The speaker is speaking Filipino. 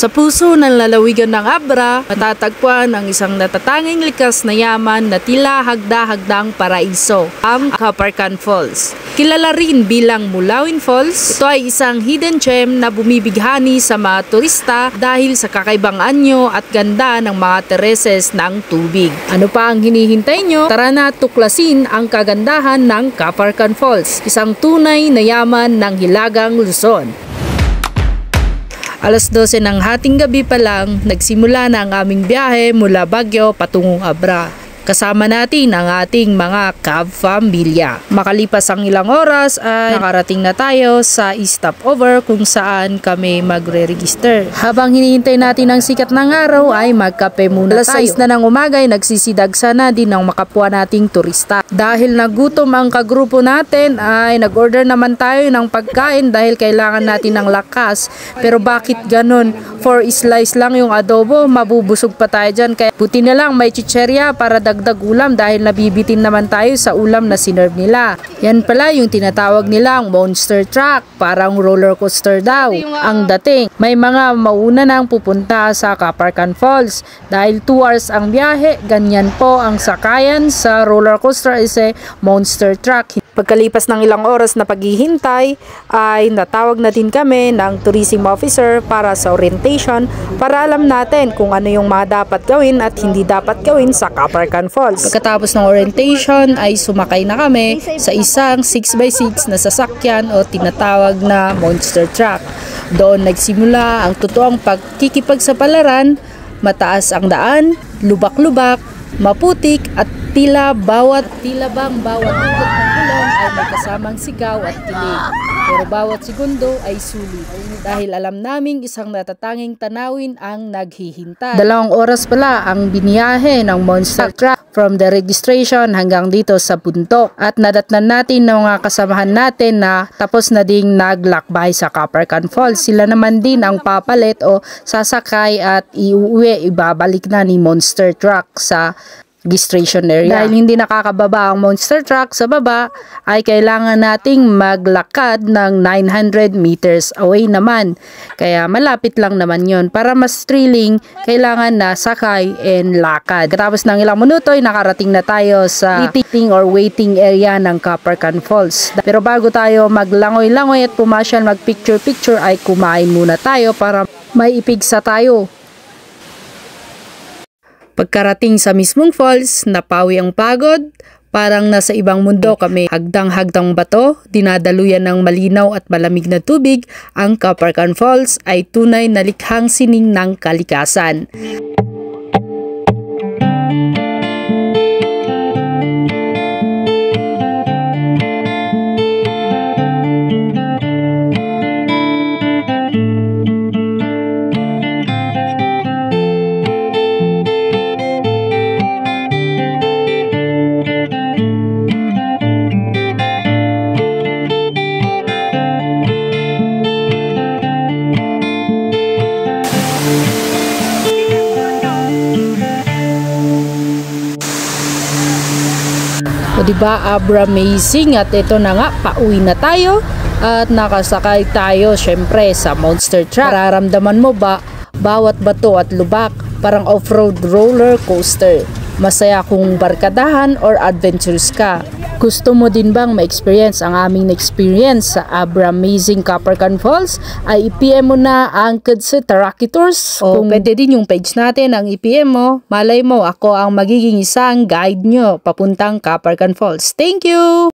Sa puso ng lalawigan ng Abra, matatagpuan ang isang natatanging likas na yaman na tila hagda-hagdang paraiso, ang Caparcan Falls. Kilala rin bilang Mulawin Falls, ito ay isang hidden gem na bumibighani sa mga turista dahil sa kakaibang anyo at ganda ng mga tereses ng tubig. Ano pa ang hinihintay nyo? Tara na tuklasin ang kagandahan ng Caparcan Falls, isang tunay na yaman ng Hilagang Luzon. Alas 12 ng hating gabi pa lang, nagsimula na ang aming biyahe mula Baguio patungong Abra. Kasama natin ang ating mga cab pamilya. Makalipas ang ilang oras ay nakarating na tayo sa stopover kung saan kami magre-register. Habang hinihintay natin ang sikat ng araw ay magkape muna tayo. Alas 6 na ng umaga ay nagsisidagsa na din ang makapwa nating turista. Dahil nagutom ang kagrupo natin ay nag-order naman tayo ng pagkain dahil kailangan natin ng lakas. Pero bakit ganun? 4 slice lang yung adobo, mabubusog pa tayo dyan. Kaya buti na lang may chicherya para dagdag ulam dahil nabibitin naman tayo sa ulam na sinerve nila. Yan pala yung tinatawag nilang monster truck, parang roller coaster daw ang dating. May mga mauna nang pupunta sa Caparcan Falls dahil 2 hours ang biyahe, ganyan po ang sakayan sa roller coaster is a monster truck. Pagkalipas ng ilang oras na paghihintay ay natawag na din kami ng tourism officer para sa orientation para alam natin kung ano yung mga dapat gawin at hindi dapat gawin sa Caparcan Falls. Pagkatapos ng orientation ay sumakay na kami sa isang 6x6 na sasakyan o tinatawag na monster truck. Doon nagsimula ang totoong pagkikipagsapalaran, mataas ang daan, lubak-lubak, maputik at tila bang bawat ikot ng gulong ay may kasamang sigaw at kilig. Pero bawat segundo ay sulit dahil alam naming isang natatanging tanawin ang naghihintay. 2 oras pala ang biniyahe ng monster truck from the registration hanggang dito sa bundok. At nadatnan natin ng mga kasamahan natin na tapos na ding naglakbay sa Caparcan Falls. Sila naman din ang papalit o sasakay at iuwi, ibabalik na ni monster truck sa registration area. Dahil hindi nakakababa ang monster truck sa baba, ay kailangan nating maglakad ng 900 meters away naman. Kaya malapit lang naman yon. Para mas thrilling, kailangan na sakay and lakad. Katapos ng ilang minuto ay nakarating na tayo sa eating or waiting area ng Caparcan Falls. Pero bago tayo maglangoy-langoy at pumasyal mag-picture-picture ay kumain muna tayo para may ipigsa tayo. Pagkarating sa mismong falls, napawi ang pagod, parang nasa ibang mundo kami. Hagdang-hagdang bato, dinadaluyan ng malinaw at malamig na tubig, ang Caparcan Falls ay tunay na likhang sining ng kalikasan. O diba, Abra amazing, at ito na nga, pauwi na tayo at nakasakay tayo syempre sa monster truck. Mararamdaman mo ba bawat bato at lubak, parang off-road roller coaster. Masaya kung barkadahan or adventurous ka. Gusto mo din bang ma-experience ang aming experience sa Abra Amazing Caparcan Falls? Ay i-PM mo na ang Kudse Taraki Tours. O kung pwede din yung page natin ang i-PM mo, malay mo ako ang magiging isang guide nyo papuntang Caparcan Falls. Thank you!